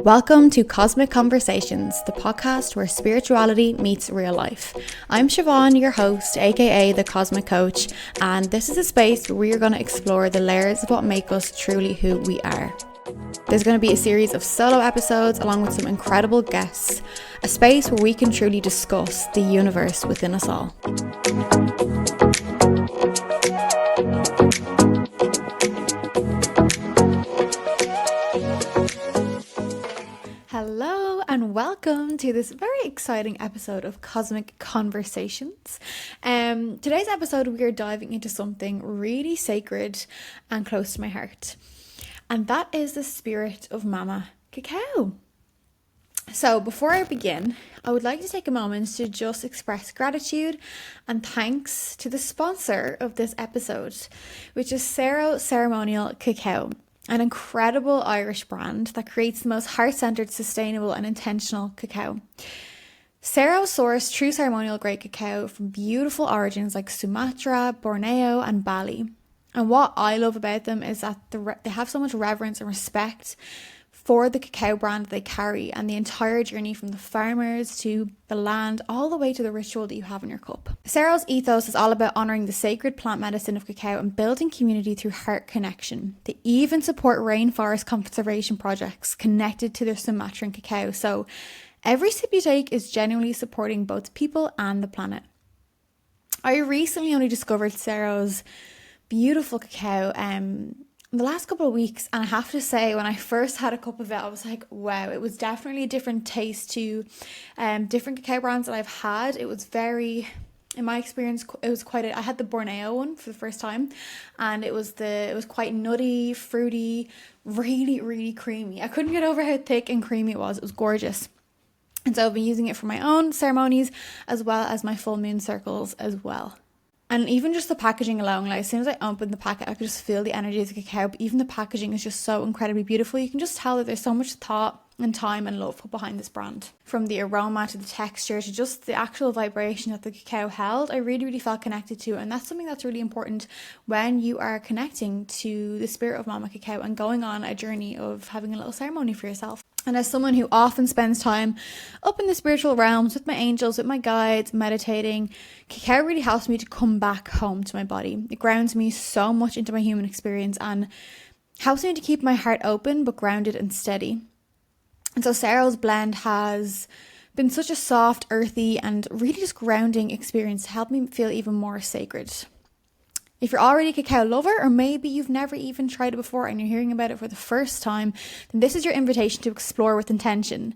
Welcome to Cosmic Conversations, the podcast where spirituality meets real life. I'm Siobhan, your host, aka the Cosmic Coach, and this is a space where we are going to explore the layers of what make us truly who we are. There's going to be a series of solo episodes along with some incredible guests, a space where we can truly discuss the universe within us all. Hello and welcome to this very exciting episode of Cosmic Conversations. Today's episode we are diving into something really sacred and close to my heart, and that is the spirit of Mama Cacao. So before I begin, I would like to take a moment to just express gratitude and thanks to the sponsor of this episode, which is Ceremonial Cacao, an incredible Irish brand that creates the most heart-centered, sustainable and intentional cacao. Cero sourced true ceremonial grade cacao from beautiful origins like Sumatra, Borneo and Bali. And what I love about them is that they have so much reverence and respect for the cacao brand they carry and the entire journey from the farmers to the land all the way to the ritual that you have in your cup. Cero's ethos is all about honouring the sacred plant medicine of cacao and building community through heart connection. They even support rainforest conservation projects connected to their Sumatran cacao. So every sip you take is genuinely supporting both people and the planet. I recently only discovered Cero's beautiful cacao in the last couple of weeks, and I have to say when I first had a cup of it I was like, wow, it was definitely a different taste to different cacao brands that I've had. It was very, in my experience, it was quite I had the Borneo one for the first time, and it was quite nutty, fruity, really creamy. I couldn't get over how thick and creamy it was. It was gorgeous. And so I've been using it for my own ceremonies as well as my full moon circles as well. And even just the packaging alone, like as soon as I opened the packet, I could just feel the energy of the cacao. But even the packaging is just so incredibly beautiful. You can just tell that there's so much thought and time and love put behind this brand. From the aroma to the texture to just the actual vibration that the cacao held, I really felt connected to. And that's something that's really important when you are connecting to the spirit of Mama Cacao and going on a journey of having a little ceremony for yourself. And as someone who often spends time up in the spiritual realms with my angels, with my guides, meditating, cacao really helps me to come back home to my body. It grounds me so much into my human experience and helps me to keep my heart open but grounded and steady. And so Cero's blend has been such a soft, earthy and really just grounding experience to help me feel even more sacred. If you're already a cacao lover, or maybe you've never even tried it before and you're hearing about it for the first time, then this is your invitation to explore with intention.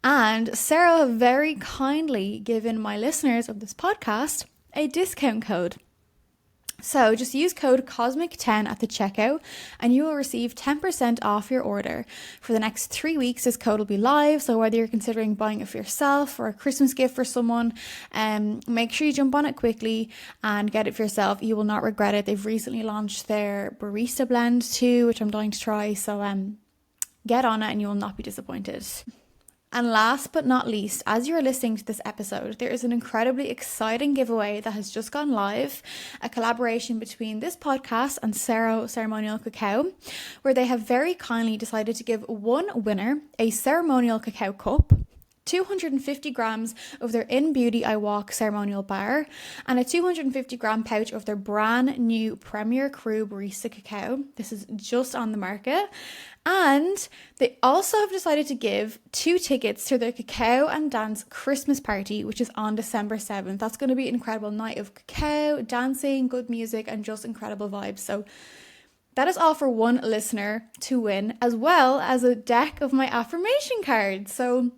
And Cero have very kindly given my listeners of this podcast a discount code. So just use code COSMIC10 at the checkout and you will receive 10% off your order. For the next 3 weeks, this code will be live. So whether you're considering buying it for yourself or a Christmas gift for someone, make sure you jump on it quickly and get it for yourself. You will not regret it. They've recently launched their barista blend too, which I'm dying to try. So get on it and you will not be disappointed. And last but not least, as you're listening to this episode, there is an incredibly exciting giveaway that has just gone live, a collaboration between this podcast and Ceremonial Cacao, where they have very kindly decided to give one winner a ceremonial cacao cup, 250 grams of their In Beauty I Walk ceremonial bar, and a 250 gram pouch of their brand new Premier Cru Barista Cacao. This is just on the market. And they also have decided to give 2 tickets to their Cacao and Dance Christmas party, which is on December 7th. That's going to be an incredible night of cacao, dancing, good music, and just incredible vibes. So that is all for one listener to win, as well as a deck of my affirmation cards. So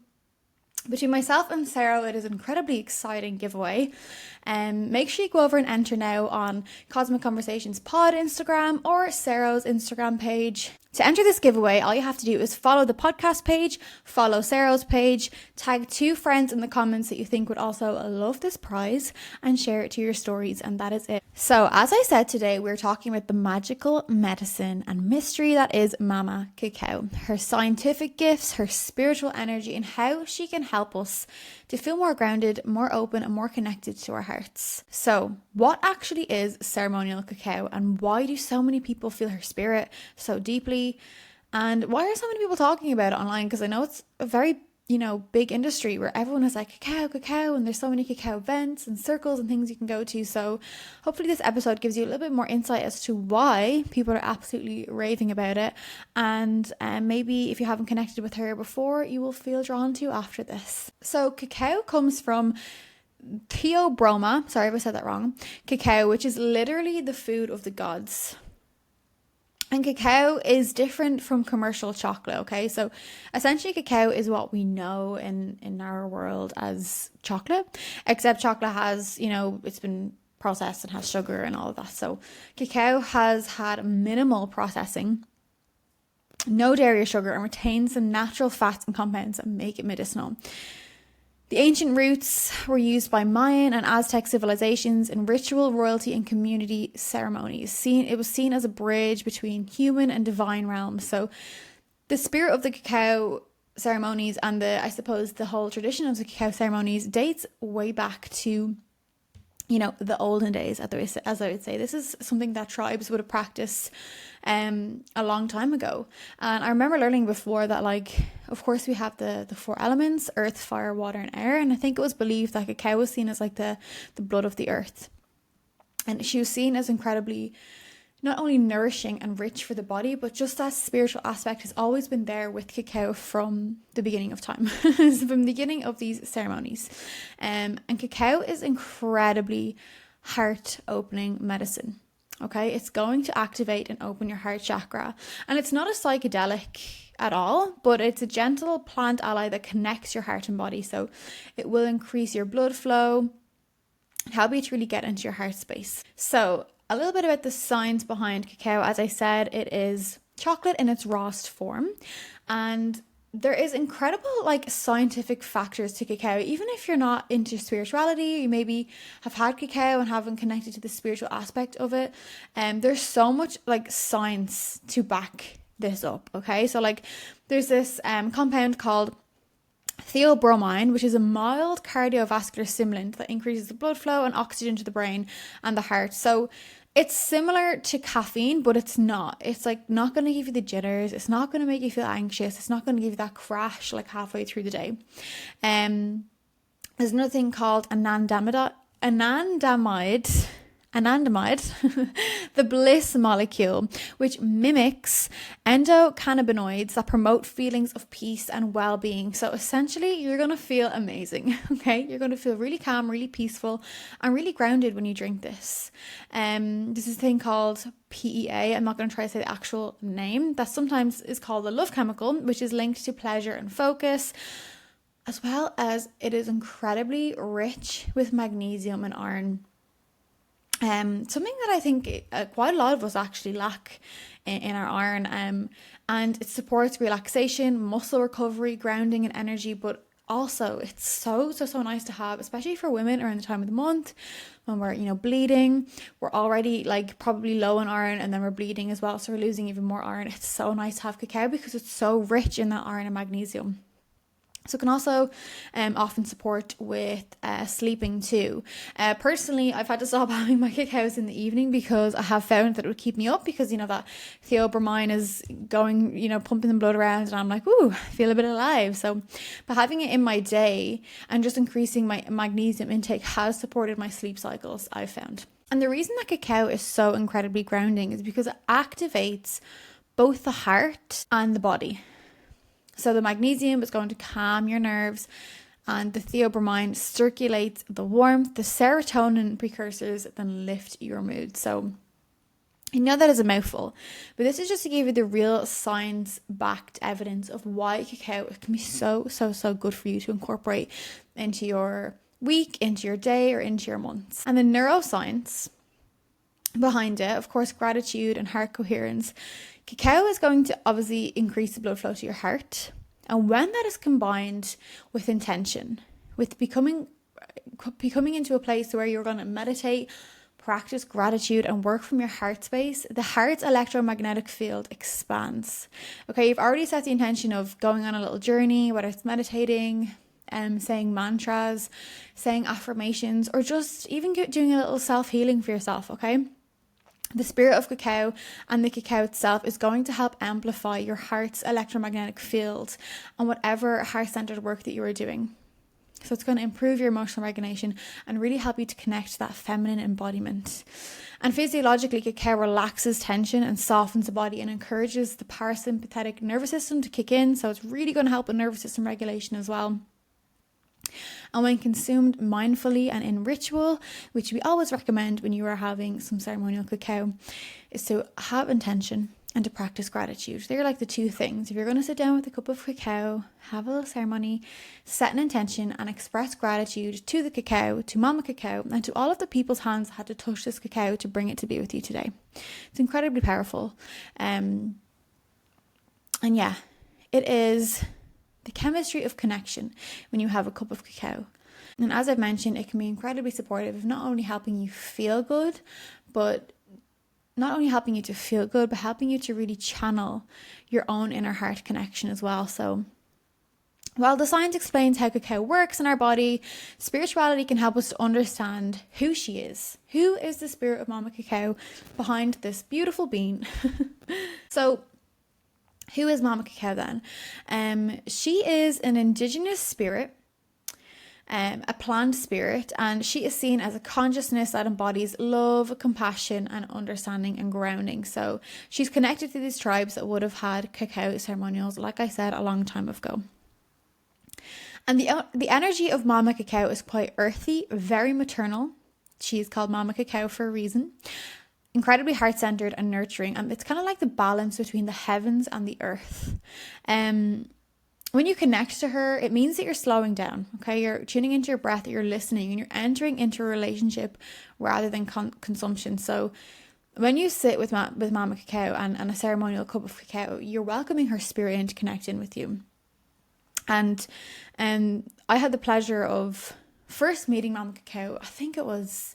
between myself and Cero, it is an incredibly exciting giveaway. Make sure you go over and enter now on Cosmic Conversations Pod Instagram or Cero's Instagram page. To enter this giveaway, all you have to do is follow the podcast page, follow Cero's page, tag 2 friends in the comments that you think would also love this prize, and share it to your stories, and that is it. So, as I said today, we're talking about the magical medicine and mystery that is Mama Cacao, her scientific gifts, her spiritual energy, and how she can help us to feel more grounded, more open, and more connected to our hearts. So, what actually is ceremonial cacao, and why do so many people feel her spirit so deeply? And why are so many people talking about it online? Because I know it's a very, big industry where everyone is like cacao, and there's so many cacao events and circles and things you can go to. So hopefully this episode gives you a little bit more insight as to why people are absolutely raving about it. And maybe if you haven't connected with her before, you will feel drawn to after this. So cacao comes from Theobroma, sorry if I said that wrong, cacao, which is literally the food of the gods. And cacao is different from commercial chocolate, okay? So essentially cacao is what we know in our world as chocolate, except chocolate has, it's been processed and has sugar and all of that. So cacao has had minimal processing, no dairy or sugar, and retains the natural fats and compounds that make it medicinal. The ancient roots were used by Mayan and Aztec civilizations in ritual, royalty, and community ceremonies. It was seen as a bridge between human and divine realms. So the spirit of the cacao ceremonies and the whole tradition of the cacao ceremonies dates way back to, the olden days, as I would say. This is something that tribes would have practiced a long time ago. And I remember learning before that, of course, we have the four elements: earth, fire, water, and air. And I think it was believed that cacao was seen as the blood of the earth. And she was seen as incredibly not only nourishing and rich for the body, but just that spiritual aspect has always been there with cacao from the beginning of time, from the beginning of these ceremonies. And cacao is incredibly heart-opening medicine. Okay, it's going to activate and open your heart chakra. And it's not a psychedelic at all, but it's a gentle plant ally that connects your heart and body. So it will increase your blood flow, help you to really get into your heart space. So a little bit about the science behind cacao. As I said, it is chocolate in its rawest form. And there is incredible scientific factors to cacao. Even if you're not into spirituality, you maybe have had cacao and haven't connected to the spiritual aspect of it. There's so much science to back this up. Okay, so there's this compound called theobromine, which is a mild cardiovascular stimulant that increases the blood flow and oxygen to the brain and the heart. So it's similar to caffeine, but it's not. It's not going to give you the jitters. It's not going to make you feel anxious. It's not going to give you that crash halfway through the day. There's another thing called anandamide, the bliss molecule, which mimics endocannabinoids that promote feelings of peace and well-being. So essentially, you're going to feel amazing, okay? You're going to feel really calm, really peaceful, and really grounded when you drink this. This is a thing called PEA. I'm not going to try to say the actual name. That sometimes is called the love chemical, which is linked to pleasure and focus, as well as it is incredibly rich with magnesium and iron. Something that I think quite a lot of us actually lack in our iron, and it supports relaxation, muscle recovery, grounding, and energy. But also, it's so nice to have, especially for women around the time of the month when we're bleeding. We're already probably low on iron, and then we're bleeding as well, so we're losing even more iron. It's so nice to have cacao because it's so rich in that iron and magnesium. So it can also often support with sleeping too. Personally, I've had to stop having my cacaos in the evening because I have found that it would keep me up, because that theobromine is going, pumping the blood around, and I'm like, ooh, I feel a bit alive. So but having it in my day and just increasing my magnesium intake has supported my sleep cycles, I've found. And the reason that cacao is so incredibly grounding is because it activates both the heart and the body. So the magnesium is going to calm your nerves, and the theobromine circulates the warmth, the serotonin precursors then lift your mood. So I know that is a mouthful, but this is just to give you the real science-backed evidence of why cacao can be so good for you to incorporate into your week, into your day, or into your months. And the neuroscience behind it, of course, gratitude and heart coherence. Cacao is going to obviously increase the blood flow to your heart. And when that is combined with intention, with becoming into a place where you're going to meditate, practice gratitude, and work from your heart space, the heart's electromagnetic field expands. Okay, you've already set the intention of going on a little journey, whether it's meditating, saying mantras, saying affirmations, or just even doing a little self-healing for yourself, okay? The spirit of cacao and the cacao itself is going to help amplify your heart's electromagnetic field and whatever heart-centered work that you are doing. So it's going to improve your emotional regulation and really help you to connect to that feminine embodiment. And physiologically, cacao relaxes tension and softens the body and encourages the parasympathetic nervous system to kick in. So it's really going to help with nervous system regulation as well. And when consumed mindfully and in ritual, which we always recommend when you are having some ceremonial cacao, is to have intention and to practice gratitude. They're like the two things. If you're going to sit down with a cup of cacao, have a little ceremony, set an intention and express gratitude to the cacao, to Mama Cacao, and to all of the people's hands that had to touch this cacao to bring it to be with you today. It's incredibly powerful. And yeah, it is the chemistry of connection when you have a cup of cacao. And as I've mentioned, it can be incredibly supportive of not only helping you feel good, but not only helping you to feel good, but helping you to really channel your own inner heart connection as well. So while the science explains how cacao works in our body, spirituality can help us to understand who she is. Who is the spirit of Mama Cacao behind this beautiful being? So who is Mama Cacao then? She is an indigenous spirit, a plant spirit, and she is seen as a consciousness that embodies love, compassion, and understanding and grounding. So she's connected to these tribes that would have had cacao ceremonials, like I said, a long time ago. And the energy of Mama Cacao is quite earthy, very maternal. She's called Mama Cacao for a reason. Incredibly heart-centered and nurturing, and it's kind of like the balance between the heavens and the earth. When you connect to her, it means that you're slowing down, okay? You're tuning into your breath, you're listening, and you're entering into a relationship rather than consumption. So when you sit with Mama Cacao and a ceremonial cup of cacao, you're welcoming her spirit in to connect in with you. And I had the pleasure of first meeting Mama Cacao. I think it was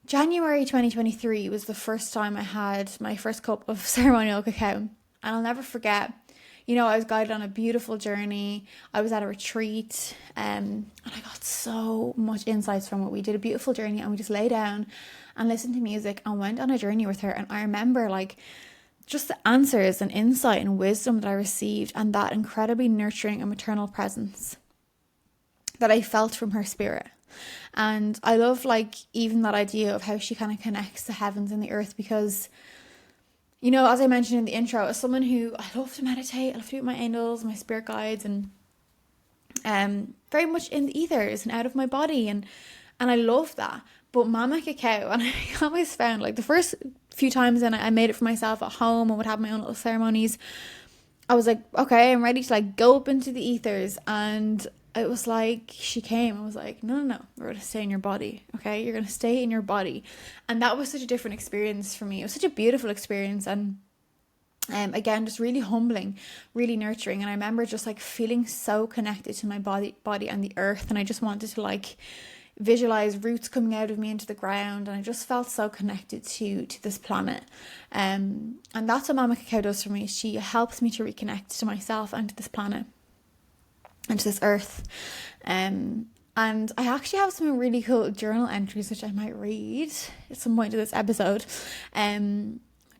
January 2023 was the first time I had my first cup of ceremonial cacao. And I'll never forget, I was guided on a beautiful journey. I was at a retreat and I got so much insights from it. We did a beautiful journey and we just lay down and listened to music and went on a journey with her. And I remember just the answers and insight and wisdom that I received and that incredibly nurturing and maternal presence that I felt from her spirit. And I love even that idea of how she kind of connects the heavens and the earth because, as I mentioned in the intro, as someone who I love to meditate, I love to do with my angels, my spirit guides, and very much in the ethers and out of my body, and I love that. But Mama Cacao, and I always found the first few times and I made it for myself at home and would have my own little ceremonies, I was like, okay, I'm ready to go up into the ethers. And it was she came. I was like, no, we're going to stay in your body. Okay, you're going to stay in your body. And that was such a different experience for me. It was such a beautiful experience. And again, just really humbling, really nurturing. And I remember just feeling so connected to my body and the earth. And I just wanted to visualize roots coming out of me into the ground, and I just felt so connected to this planet. And that's what Mama Cacao does for me. She helps me to reconnect to myself and to this planet and to this earth. And I actually have some really cool journal entries which I might read at some point of this episode.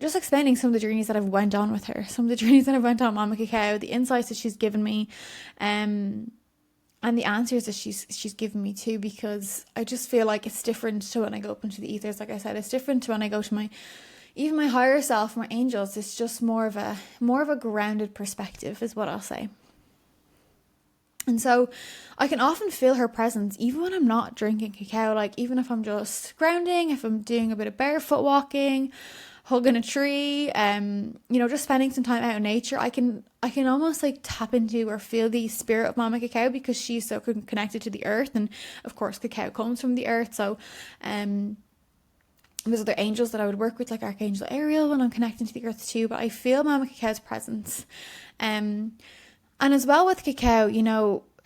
Just explaining some of the journeys that I've went on with her, some of the journeys that I've went on with Mama Cacao, the insights that she's given me, and the answers that she's given me too, because I just feel it's different to when I go up into the ethers. Like I said, it's different to when I go to my higher self, my angels. It's just more of a grounded perspective is what I'll say. And so I can often feel her presence even when I'm not drinking cacao, even if I'm just grounding, if I'm doing a bit of barefoot walking, hugging a tree, just spending some time out in nature, I can almost tap into or feel the spirit of Mama Cacao because she's so connected to the earth. And of course, cacao comes from the earth. So there's other angels that I would work with, like Archangel Ariel, when I'm connecting to the earth too. But I feel Mama Cacao's presence. And as well with cacao,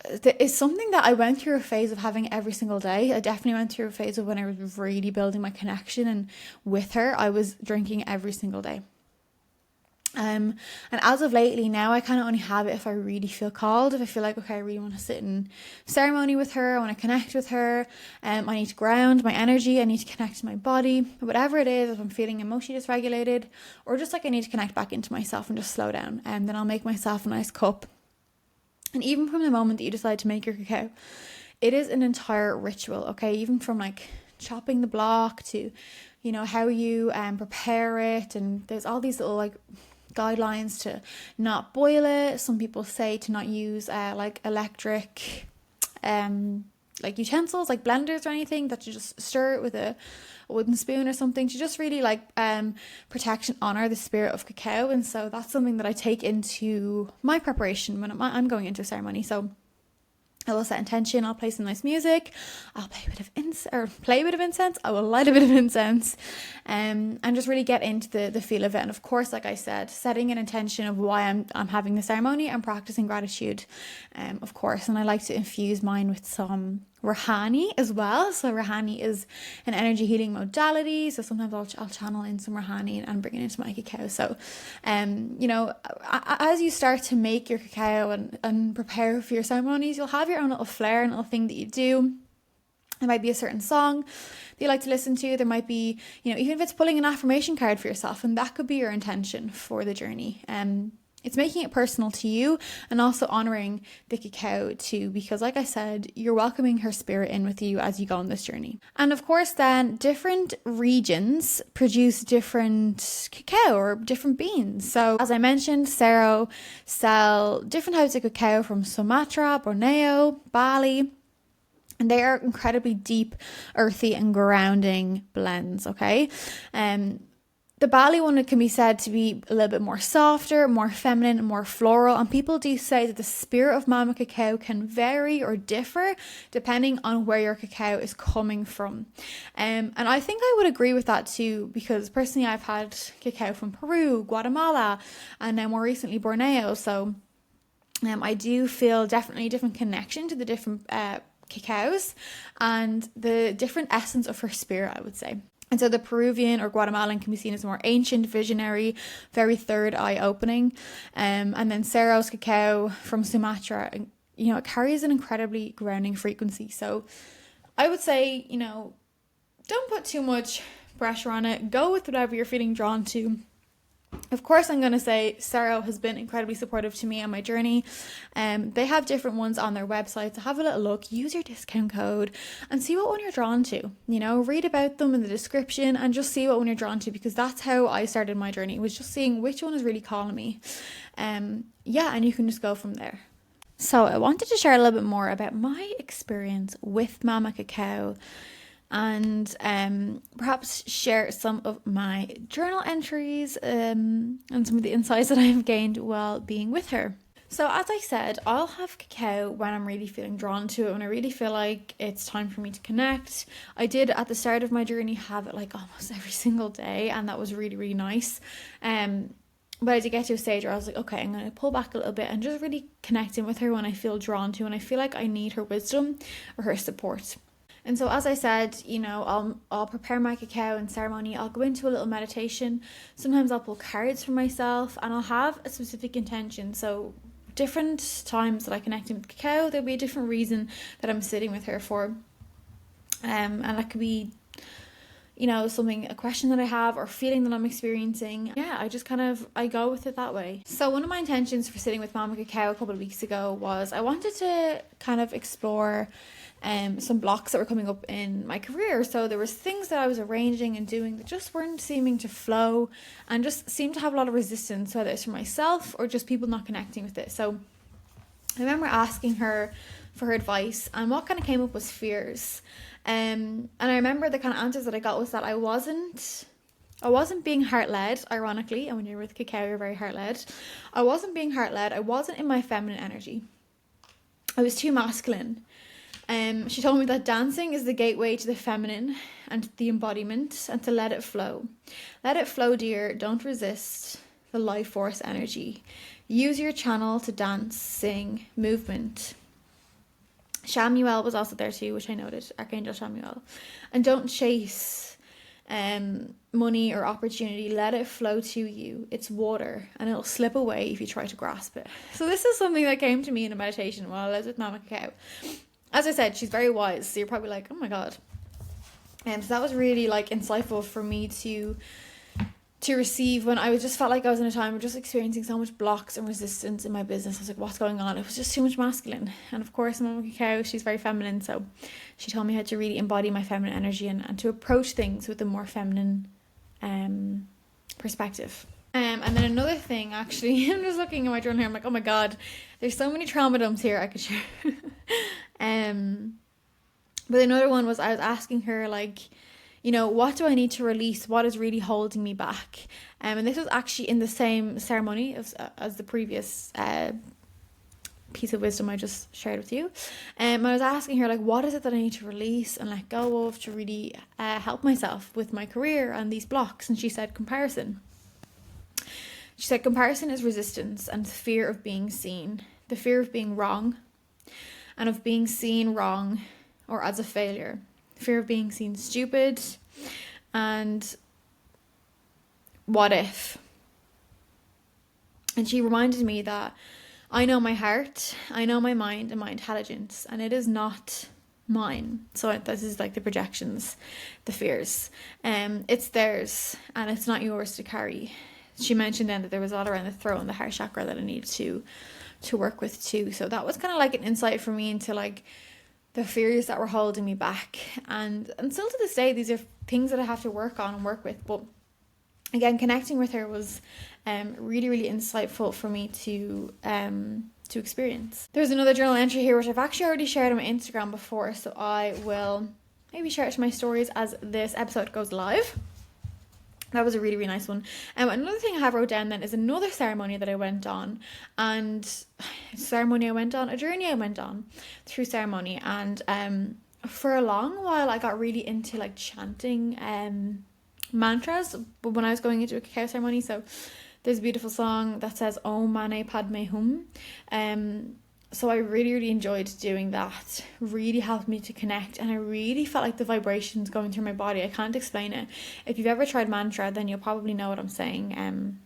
it's something that I went through a phase of having every single day. I definitely went through a phase of when I was really building my connection, and with her, I was drinking every single day. And as of lately now, I kind of only have it if I really feel called, if I feel like, okay, I really want to sit in ceremony with her, I want to connect with her, I need to ground my energy, I need to connect to my body, whatever it is, if I'm feeling emotionally dysregulated, or just like I need to connect back into myself and just slow down, and then I'll make myself a nice cup. And even from the moment that you decide to make your cacao, it is an entire ritual, okay? Even from like chopping the block to, you know, how you prepare it, and there's all these little like guidelines to not boil it. Some people say to not use like electric like utensils like blenders or anything, that you just stir it with a wooden spoon or something, to just really like protect and honor the spirit of cacao. And so that's something that I take into my preparation when I'm going into a ceremony. So I will set intention, I'll play some nice music, I'll play a bit of incense, I will light a bit of incense, and just really get into the feel of it. And of course, like I said, setting an intention of why I'm having the ceremony and practicing gratitude, of course. And I like to infuse mine with some Rahani as well. So Rahani is an energy healing modality, so sometimes I'll channel in some Rahani and bring it into my cacao. So you know, as you start to make your cacao and prepare for your ceremonies, you'll have your own little flair and little thing that you do. There might be a certain song that you like to listen to. There might be, you know, even if it's pulling an affirmation card for yourself, and that could be your intention for the journey. It's making it personal to you, and also honoring the cacao too, because like I said, you're welcoming her spirit in with you as you go on this journey. And of course then, different regions produce different cacao or different beans. So as I mentioned, Cerro sell different types of cacao from Sumatra, Borneo, Bali. And they are incredibly deep, earthy and grounding blends, okay? The Bali one, it can be said to be a little bit more softer, more feminine, and more floral. And people do say that the spirit of Mama Cacao can vary or differ depending on where your cacao is coming from. And I think I would agree with that too, because personally I've had cacao from Peru, Guatemala, and now more recently Borneo. So I do feel definitely a different connection to the different cacaos and the different essence of her spirit, I would say. And so the Peruvian or Guatemalan can be seen as more ancient, visionary, very third eye opening. And then Cerro's cacao from Sumatra, you know, it carries an incredibly grounding frequency. So I would say, you know, don't put too much pressure on it. Go with whatever you're feeling drawn to. Of course, I'm going to say Cerro has been incredibly supportive to me on my journey. They have different ones on their website, so have a little look, use your discount code and see what one you're drawn to. You know, read about them in the description and just see what one you're drawn to, because that's how I started my journey, was just seeing which one is really calling me. And you can just go from there. So I wanted to share a little bit more about my experience with Mama Cacao, and perhaps share some of my journal entries and some of the insights that I have gained while being with her. So as I said, I'll have cacao when I'm really feeling drawn to it, when I really feel like it's time for me to connect. I did at the start of my journey have it like almost every single day, and that was really, really nice. But I did get to a stage where I was like, okay, I'm going to pull back a little bit and just really connect in with her when I feel drawn to, and I feel like I need her wisdom or her support. And so as I said, you know, I'll prepare my cacao in ceremony. I'll go into a little meditation. Sometimes I'll pull cards for myself, and I'll have a specific intention. So different times that I connect in with cacao, there'll be a different reason that I'm sitting with her for. And that could be, you know, a question that I have or feeling that I'm experiencing. Yeah, I go with it that way. So one of my intentions for sitting with Mama Cacao a couple of weeks ago was I wanted to kind of explore some blocks that were coming up in my career. So there was things that I was arranging and doing that just weren't seeming to flow and just seemed to have a lot of resistance, whether it's for myself or just people not connecting with it. So I remember asking her for her advice, and what kind of came up was fears. And I remember the kind of answers that I got was that I wasn't being heart-led, ironically, and when you're with cacao, you're very heart-led. I wasn't being heart-led. I wasn't in my feminine energy. I was too masculine. She told me that dancing is the gateway to the feminine and the embodiment, and to let it flow. Let it flow, dear. Don't resist the life force energy. Use your channel to dance, sing, movement. Shamuel was also there too, which I noted, Archangel Shamuel. And don't chase money or opportunity, let it flow to you. It's water and it'll slip away if you try to grasp it. So this is something that came to me in a meditation while I was with Mama Cacao. As I said, she's very wise, so you're probably like, oh my god. So that was really like insightful for me to receive when I was just felt like I was in a time of just experiencing so much blocks and resistance in my business. I was like, what's going on? It was just too much masculine. And of course, Mama Cacao, she's very feminine, so she told me how to really embody my feminine energy and to approach things with a more feminine perspective. And then another thing, actually, I'm just looking at my journal here, I'm like, oh my god, there's so many trauma dumps here I could share. But another one was I was asking her, like, you know, what do I need to release? What is really holding me back? And this was actually in the same ceremony as the previous piece of wisdom I just shared with you. I was asking her, like, what is it that I need to release and let go of to really help myself with my career and these blocks? And she said, comparison. She said, comparison is resistance and the fear of being seen, the fear of being wrong and of being seen wrong or as a failure. Fear of being seen stupid, and what if? And she reminded me that I know my heart, I know my mind and my intelligence, and it is not mine. So this is like the projections, the fears. It's theirs, and it's not yours to carry. She mentioned then that there was a lot around the throat and the heart chakra that I needed to work with too. So that was kind of like an insight for me into like the fears that were holding me back, and still to this day these are things that I have to work on and work with. But again, connecting with her was really, really insightful for me to experience. There's another journal entry here which I've actually already shared on my Instagram before, so I will maybe share it to my stories as this episode goes live. That was a really, really nice one. Another thing I have wrote down then is another ceremony that I went on, and a journey I went on through ceremony. And for a long while I got really into like chanting mantras when I was going into a cacao ceremony. So there's a beautiful song that says Om Mane Padme Hum. So I really, really enjoyed doing that. Really helped me to connect, and I really felt like the vibrations going through my body. I can't explain it. If you've ever tried mantra, then you'll probably know what I'm saying.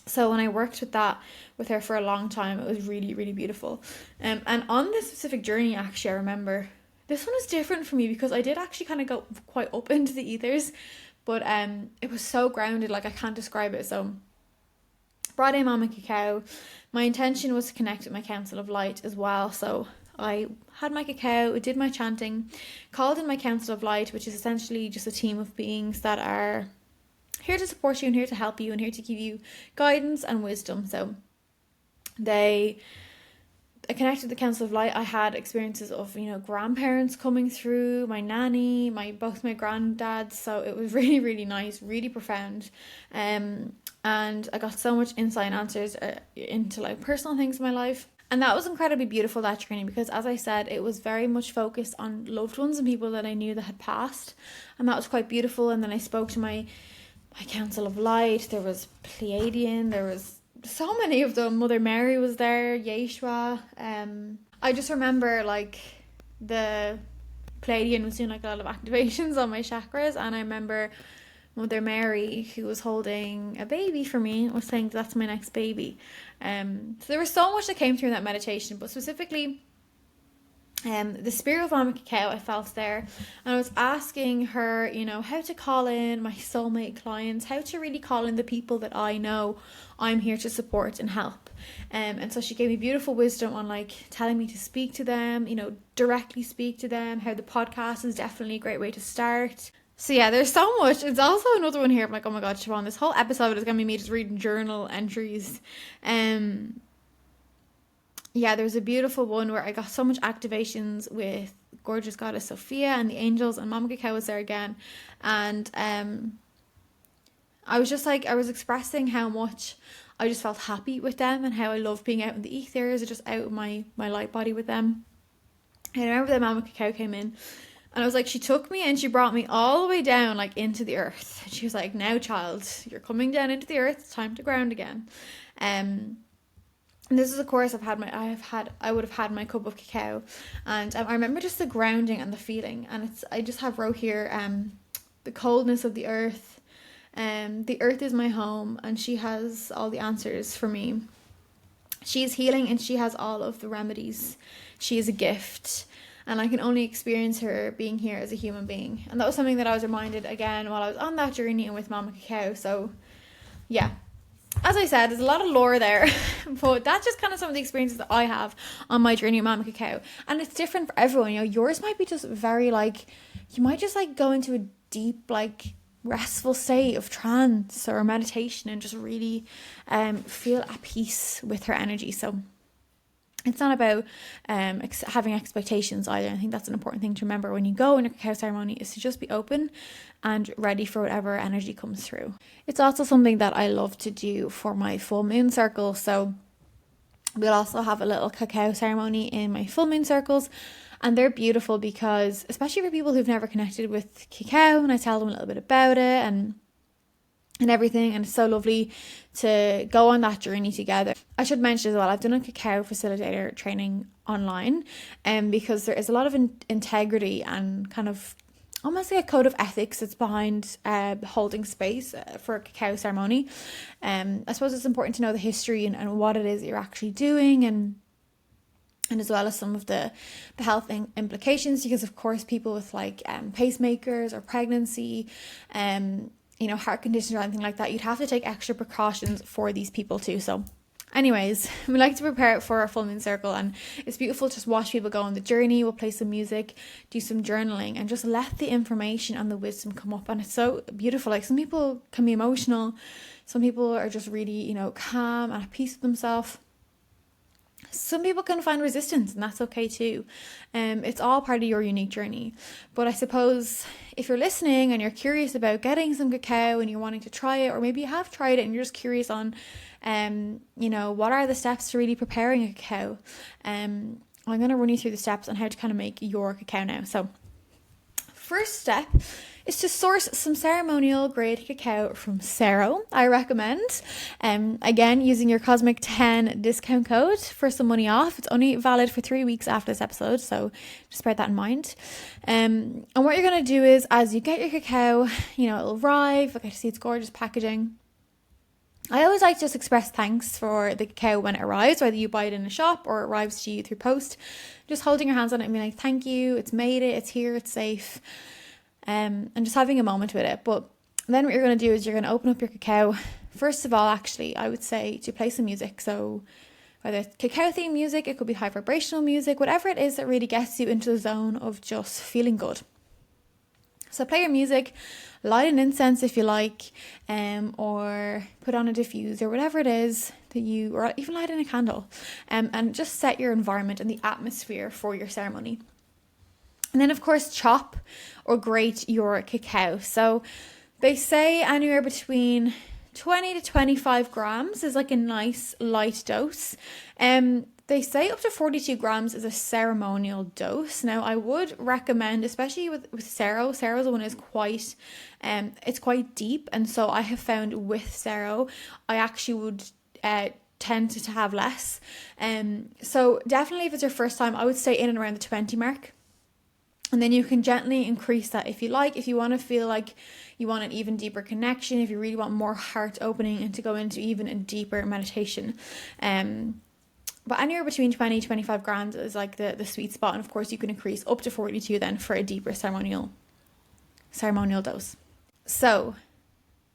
So when I worked with that with her for a long time, it was really, really beautiful. And on this specific journey, actually, I remember this one was different for me because I did actually kind of go quite up into the ethers, but it was so grounded, like I can't describe it. So brought in Mama Cacao. My intention was to connect with my Council of Light as well. So I had my cacao, did my chanting, called in my Council of Light, which is essentially just a team of beings that are here to support you and here to help you and here to give you guidance and wisdom. So I connected with the Council of Light. I had experiences of, you know, grandparents coming through, my nanny, both my granddads. So it was really, really nice, really profound. And I got so much insight and answers into like personal things in my life. And that was incredibly beautiful, that training, because as I said, it was very much focused on loved ones and people that I knew that had passed. And that was quite beautiful. And then I spoke to my Council of Light. There was Pleiadian, there was so many of them. Mother Mary was there, Yeshua. I just remember like the Pleiadian was doing like a lot of activations on my chakras, and I remember Mother Mary, who was holding a baby for me, was saying that's my next baby. So there was so much that came through in that meditation, but specifically the spirit of Mama Cacao I felt there, and I was asking her, you know, how to call in my soulmate clients, how to really call in the people that I know I'm here to support and help. And so she gave me beautiful wisdom on like telling me to speak to them, you know, directly speak to them, how the podcast is definitely a great way to start. So yeah, there's so much. It's also another one here. I'm like, oh my god, Siobhan, this whole episode is going to be me just reading journal entries. Yeah, there's a beautiful one where I got so much activations with gorgeous goddess Sophia and the angels, and Mama Cacao was there again. And I was just like, I was expressing how much I just felt happy with them and how I love being out in the ethers or just out in my light body with them. And I remember that Mama Cacao came in, and I was like, she took me and she brought me all the way down, like into the earth. And she was like, now child, you're coming down into the earth. It's time to ground again. And this is, of course, I would have had my cup of cacao. And I remember just the grounding and the feeling. And I just have wrote here, the coldness of the earth. The earth is my home, and she has all the answers for me. She's healing, and she has all of the remedies. She is a gift, and I can only experience her being here as a human being. And that was something that I was reminded again while I was on that journey and with Mama Cacao. So yeah, as I said, there's a lot of lore there, but that's just kind of some of the experiences that I have on my journey with Mama Cacao. And it's different for everyone. You know, yours might be just very like, you might just like go into a deep, like, restful state of trance or meditation and just really feel at peace with her energy. So it's not about having expectations either. I think that's an important thing to remember when you go in a cacao ceremony, is to just be open and ready for whatever energy comes through. It's also something that I love to do for my full moon circle. So we'll also have a little cacao ceremony in my full moon circles. And they're beautiful because, especially for people who've never connected with cacao, and I tell them a little bit about it and everything, and it's so lovely to go on that journey together. I should mention as well, I've done a cacao facilitator training online, because there is a lot of integrity and kind of almost like a code of ethics that's behind holding space for a cacao ceremony. I suppose it's important to know the history and what it is that you're actually doing, and as well as some of the health implications, because of course people with like pacemakers or pregnancy, heart conditions or anything like that, you'd have to take extra precautions for these people too. So anyways, we like to prepare it for our full moon circle, and it's beautiful to just watch people go on the journey. We'll play some music, do some journaling, and just let the information and the wisdom come up. And it's so beautiful. Like, some people can be emotional, some people are just really, calm and at peace with themselves. Some people can find resistance, and that's okay too. It's all part of your unique journey. But I suppose if you're listening and you're curious about getting some cacao and you're wanting to try it, or maybe you have tried it and you're just curious on, what are the steps to really preparing a cacao? I'm going to run you through the steps on how to kind of make your cacao now. So first step is to source some ceremonial grade cacao from Cero. I recommend, again, using your Cosmic 10 discount code for some money off. It's only valid for 3 weeks after this episode, so just bear that in mind. And what you're going to do is, as you get your cacao, it'll arrive. Okay, see, it's gorgeous packaging. I always like to just express thanks for the cacao when it arrives, whether you buy it in a shop or it arrives to you through post. Just holding your hands on it and being like, thank you, it's made it, it's here, it's safe. And just having a moment with it. But then what you're going to do is you're going to open up your cacao. First of all, actually, I would say to play some music. So whether it's cacao themed music, it could be high vibrational music, whatever it is that really gets you into the zone of just feeling good. So play your music, light an incense if you like, or put on a diffuser, whatever it is that you, or even light in a candle, and just set your environment and the atmosphere for your ceremony. And then, of course, chop or grate your cacao. So they say anywhere between 20 to 25 grams is like a nice light dose. They say up to 42 grams is a ceremonial dose. Now, I would recommend, especially with Cero, Cero's one is quite, it's quite deep. And so I have found with Cero, I actually would tend to have less. So definitely if it's your first time, I would stay in and around the 20 mark. And then you can gently increase that if you like. If you want to feel like you want an even deeper connection, if you really want more heart opening and to go into even a deeper meditation. But anywhere between 20 25 grams is like the sweet spot. And of course you can increase up to 42 then for a deeper ceremonial dose. So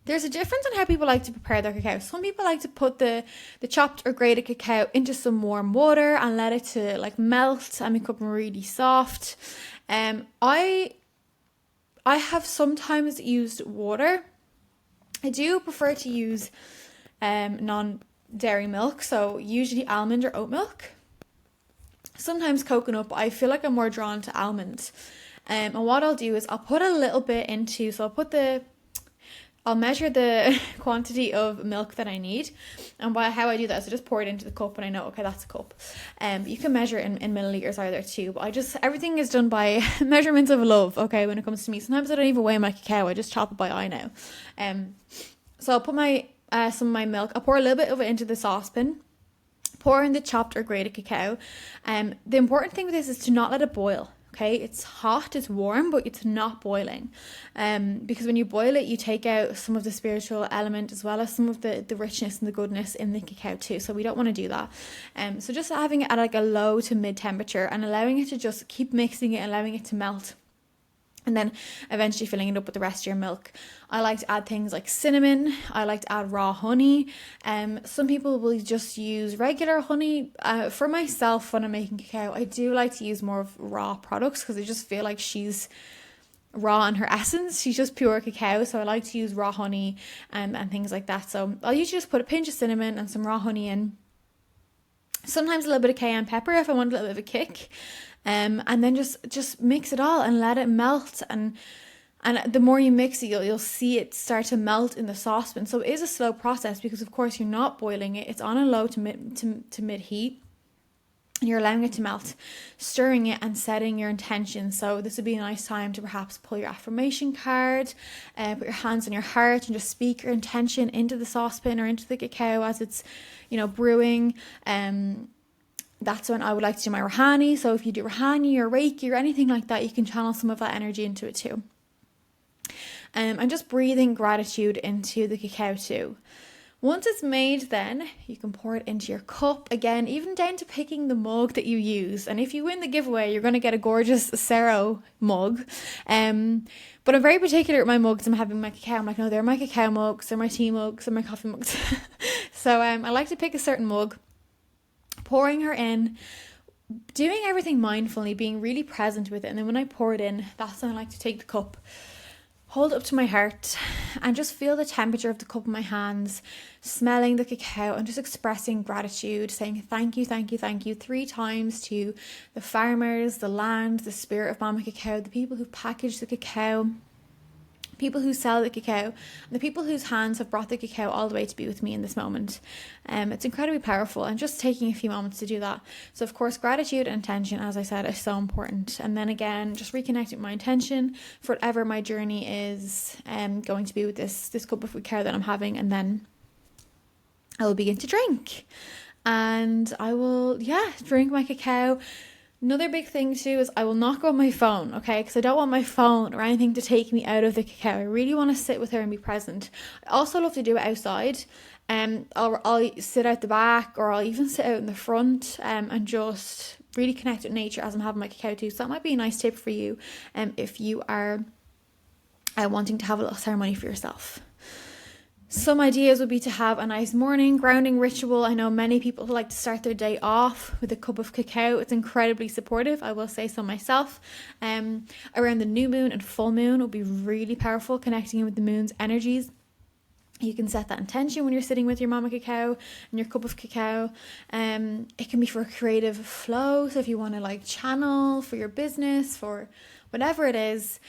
there's a difference in how people like to prepare their cacao. Some people like to put the chopped or grated cacao into some warm water and let it to like melt and become really soft. I have sometimes used water. I do prefer to use non-dairy milk, so usually almond or oat milk. Sometimes coconut, but I feel like I'm more drawn to almond. And what I'll do is I'll put a little bit into, so I'll measure the quantity of milk that I need, and how I do that is I just pour it into the cup and I know, okay, that's a cup. You can measure it in milliliters either too, but everything is done by measurements of love, okay, when it comes to me. Sometimes I don't even weigh my cacao, I just chop it by eye now. So I'll put some of my milk, I'll pour a little bit of it into the saucepan, pour in the chopped or grated cacao. The important thing with this is to not let it boil. Okay, it's hot, it's warm, but it's not boiling. Because when you boil it, you take out some of the spiritual element as well as some of the richness and the goodness in the cacao too. So we don't want to do that. So just having it at like a low to mid temperature and allowing it to just keep mixing it, allowing it to melt. And then eventually filling it up with the rest of your milk. I like to add things like cinnamon. I like to add raw honey. Some people will just use regular honey. For myself, when I'm making cacao, I do like to use more of raw products because I just feel like she's raw in her essence. She's just pure cacao. So I like to use raw honey and things like that. So I'll usually just put a pinch of cinnamon and some raw honey in. Sometimes a little bit of cayenne pepper if I want a little bit of a kick. And then just mix it all and let it melt. And the more you mix it, you'll see it start to melt in the saucepan. So it is a slow process because, of course, you're not boiling it. It's on a low to mid heat. And you're allowing it to melt, stirring it and setting your intention. So this would be a nice time to perhaps pull your affirmation card, put your hands on your heart and just speak your intention into the saucepan or into the cacao as it's, brewing. That's when I would like to do my Rohani. So if you do Rohani or Reiki or anything like that, you can channel some of that energy into it too. And just breathing gratitude into the cacao too. Once it's made, then you can pour it into your cup. Again, even down to picking the mug that you use. And if you win the giveaway, you're going to get a gorgeous Cero mug. But I'm very particular with my mugs. I'm having my cacao. I'm like, no, they're my cacao mugs, they're my tea mugs, they're my coffee mugs. So I like to pick a certain mug, pouring her in, doing everything mindfully, being really present with it. And then when I pour it in, that's when I like to take the cup, hold it up to my heart and just feel the temperature of the cup in my hands, smelling the cacao and just expressing gratitude, saying thank you, thank you, thank you 3 times to the farmers, the land, the spirit of Mama Cacao, the people who package the cacao, people who sell the cacao, and the people whose hands have brought the cacao all the way to be with me in this moment. It's incredibly powerful and just taking a few moments to do that. So of course, gratitude and intention, as I said, is so important. And then again, just reconnecting my intention for whatever my journey is going to be with this cup of cacao that I'm having, and then I will begin to drink. And I will, drink my cacao. Another big thing too is I will not go on my phone, okay? Because I don't want my phone or anything to take me out of the cacao. I really want to sit with her and be present. I also love to do it outside. I'll sit out the back, or I'll even sit out in the front and just really connect with nature as I'm having my cacao too. So that might be a nice tip for you if you are wanting to have a little ceremony for yourself. Some ideas would be to have a nice morning grounding ritual. I know many people like to start their day off with a cup of cacao. It's incredibly supportive, I will say so myself. Around the new moon and full moon will be really powerful, connecting in with the moon's energies. You can set that intention when you're sitting with your Mama Cacao and your cup of cacao. It can be for a creative flow. So if you want to channel for your business, for whatever it is,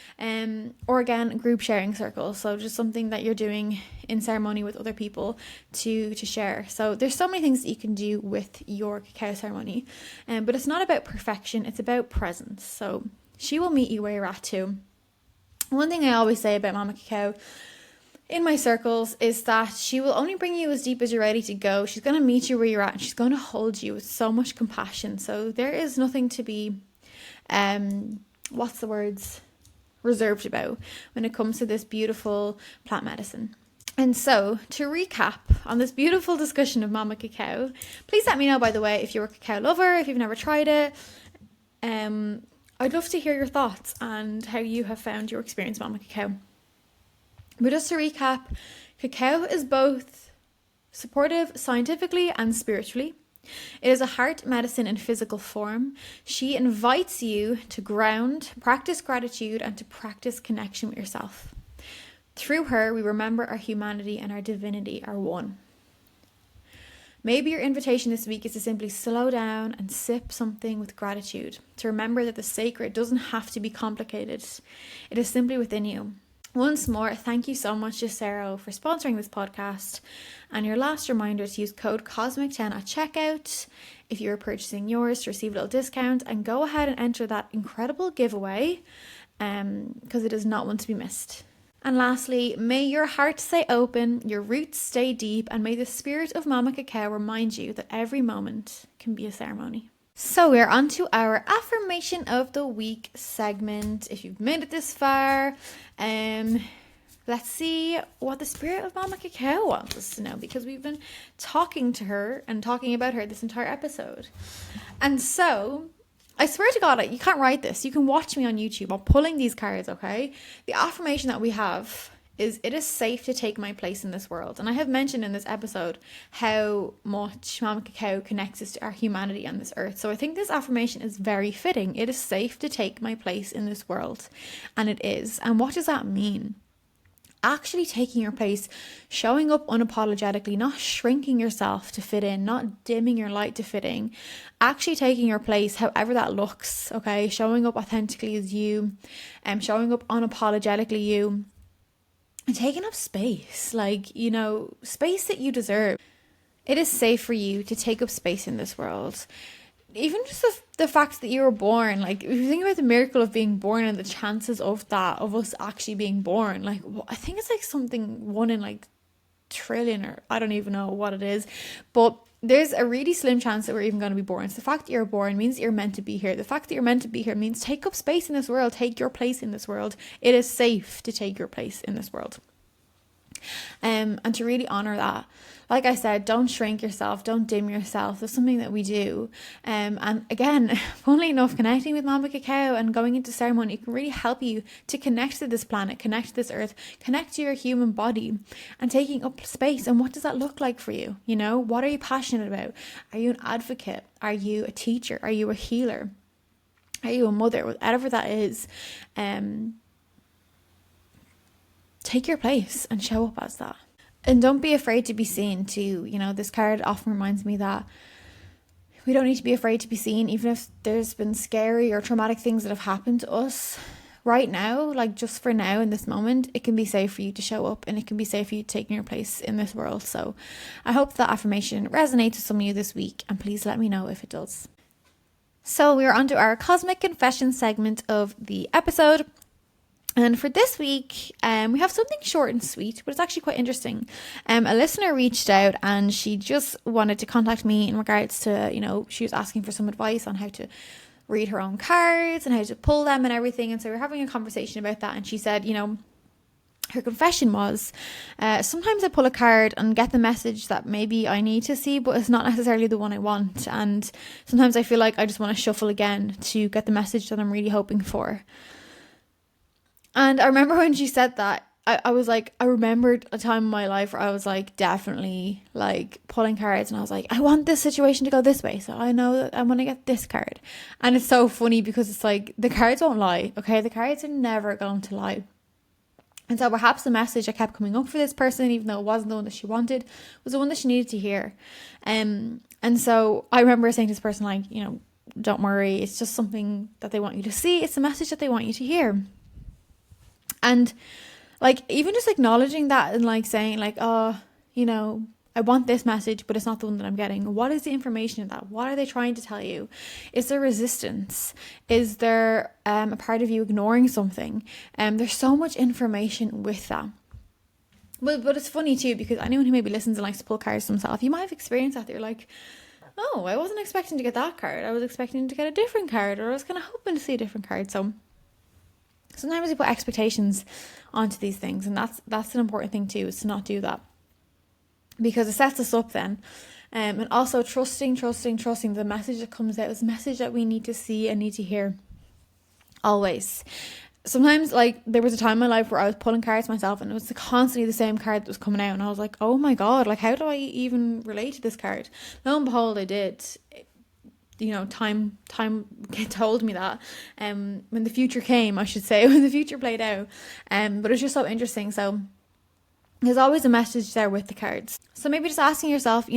or again, group sharing circles. So just something that you're doing in ceremony with other people to share. So there's so many things that you can do with your cacao ceremony. But it's not about perfection. It's about presence. So she will meet you where you're at too. One thing I always say about Mama Cacao in my circles is that she will only bring you as deep as you're ready to go. She's going to meet you where you're at, and she's going to hold you with so much compassion. So there is nothing to be, reserved about when it comes to this beautiful plant medicine. And so to recap on this beautiful discussion of Mama Cacao, please let me know, by the way, if you're a cacao lover, if you've never tried it. I'd love to hear your thoughts and how you have found your experience with Mama Cacao. But just to recap, cacao is both supportive scientifically and spiritually. It is a heart medicine in physical form. She invites you to ground, practice gratitude, and to practice connection with yourself. Through her, we remember our humanity and our divinity are one. Maybe your invitation this week is to simply slow down and sip something with gratitude, to remember that the sacred doesn't have to be complicated. It is simply within you. Once more, thank you so much to Cero for sponsoring this podcast. And your last reminder to use code COSMIC10 at checkout if you are purchasing yours to receive a little discount, and go ahead and enter that incredible giveaway because it is not one to be missed. And lastly, may your heart stay open, your roots stay deep, and may the spirit of Mama Cacao remind you that every moment can be a ceremony. So we're on to our affirmation of the week segment. If you've made it this far, let's see what the spirit of Mama Cacao wants us to know, because we've been talking to her and talking about her this entire episode. And so, I swear to God, you can't write this. You can watch me on YouTube. I'm pulling these cards, okay? The affirmation that we have is, it is safe to take my place in this world. And I have mentioned in this episode how much Mama Cacao connects us to our humanity on this earth. So I think this affirmation is very fitting. It is safe to take my place in this world. And it is. And what does that mean? Actually taking your place, showing up unapologetically, not shrinking yourself to fit in, not dimming your light to fit in, actually taking your place, however that looks, okay? Showing up authentically as you, showing up unapologetically you, and taking up space, space that you deserve. It is safe for you to take up space in this world. Even just the fact that you were born, if you think about the miracle of being born and the chances of that, of us actually being born, I think it's something 1 in trillion, or I don't even know what it is, but there's a really slim chance that we're even going to be born. So the fact that you're born means that you're meant to be here. The fact that you're meant to be here means take up space in this world, take your place in this world. It is safe to take your place in this world. And to really honor that. Like I said, don't shrink yourself, don't dim yourself. That's something that we do. And again, funnily enough, connecting with Mama Cacao and going into ceremony, it can really help you to connect to this planet, connect to this earth, connect to your human body, and taking up space. And what does that look like for you? What are you passionate about? Are you an advocate? Are you a teacher? Are you a healer? Are you a mother? Whatever that is, take your place and show up as that. And don't be afraid to be seen too. This card often reminds me that we don't need to be afraid to be seen, even if there's been scary or traumatic things that have happened to us. Right now, just for now in this moment, it can be safe for you to show up, and it can be safe for you taking your place in this world. So I hope that affirmation resonates with some of you this week, and please let me know if it does. So we're on to our Cosmic Confession segment of the episode. And for this week, we have something short and sweet, but it's actually quite interesting. A listener reached out and she just wanted to contact me in regards to, she was asking for some advice on how to read her own cards and how to pull them and everything. And so we're having a conversation about that. And she said, her confession was, sometimes I pull a card and get the message that maybe I need to see, but it's not necessarily the one I want. And sometimes I feel like I just want to shuffle again to get the message that I'm really hoping for. And I remember when she said that, I was I remembered a time in my life where I was definitely pulling cards, and I was I want this situation to go this way, so I know that I'm going to get this card. And it's so funny because it's the cards won't lie, okay? The cards are never going to lie. And so perhaps the message that kept coming up for this person, even though it wasn't the one that she wanted, was the one that she needed to hear. And so I remember saying to this person, don't worry, it's just something that they want you to see. It's a message that they want you to hear. And even just acknowledging that and saying I want this message, but it's not the one that I'm getting. What is the information in that? What are they trying to tell you? Is there resistance? Is there a part of you ignoring something? There's so much information with that. But it's funny too, because anyone who maybe listens and likes to pull cards themselves, you might have experienced that. You're oh, I wasn't expecting to get that card. I was expecting to get a different card, or I was kind of hoping to see a different card. So sometimes we put expectations onto these things, and that's an important thing too, is to not do that, because it sets us up then. And also trusting the message that comes out is a message that we need to see and need to hear always. Sometimes there was a time in my life where I was pulling cards myself, and it was constantly the same card that was coming out, and I was oh my God, how do I even relate to this card? Lo and behold, I did. Time told me that, when the future came, I should say, when the future played out, but it's just so interesting. So there's always a message there with the cards. So maybe just asking yourself,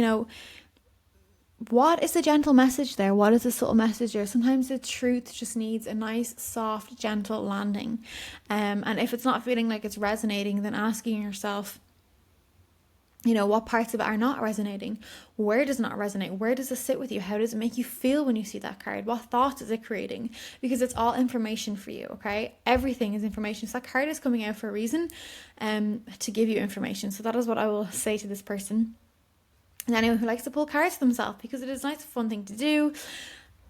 what is the gentle message there? What is the subtle message there? Sometimes the truth just needs a nice, soft, gentle landing, and if it's not feeling like it's resonating, then asking yourself, what parts of it are not resonating? Where does it not resonate? Where does it sit with you? How does it make you feel when you see that card? What thoughts is it creating? Because it's all information for you, okay? Everything is information. So that card is coming out for a reason, to give you information. So that is what I will say to this person. And anyone who likes to pull cards for themselves, because it is a nice, fun thing to do.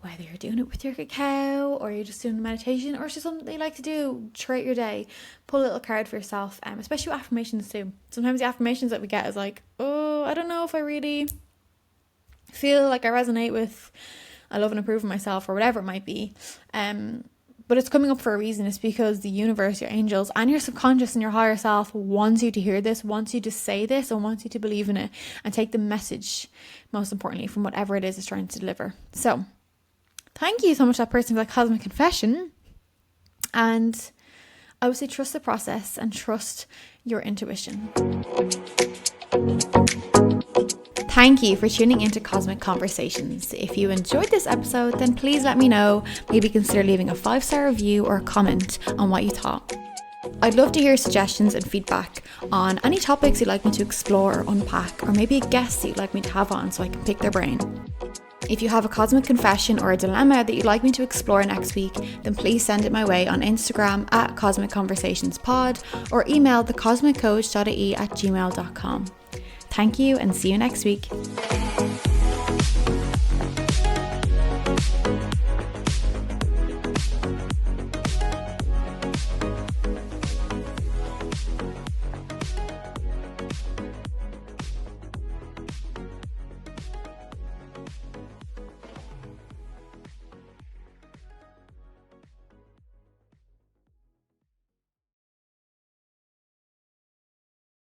whether you're doing it with your cacao or you're just doing meditation or it's just something that you like to do throughout your day. Pull a little card for yourself, especially with affirmations too. Sometimes the affirmations that we get is like, oh, I don't know if I really feel like I resonate with I love and approve of myself or whatever it might be. But it's coming up for a reason. It's because the universe, your angels, and your subconscious and your higher self wants you to hear this, wants you to say this, and wants you to believe in it and take the message, most importantly, from whatever it is it's trying to deliver. So thank you so much to that person for that cosmic confession. And I would say trust the process and trust your intuition. Thank you for tuning into Cosmic Conversations. If you enjoyed this episode, then please let me know. Maybe consider leaving a 5-star review or a comment on what you thought. I'd love to hear suggestions and feedback on any topics you'd like me to explore or unpack, or maybe a guest that you'd like me to have on so I can pick their brain. If you have a cosmic confession or a dilemma that you'd like me to explore next week, then please send it my way on Instagram at Cosmic Conversations Pod or email thecosmiccoach.ie@gmail.com. Thank you and see you next week.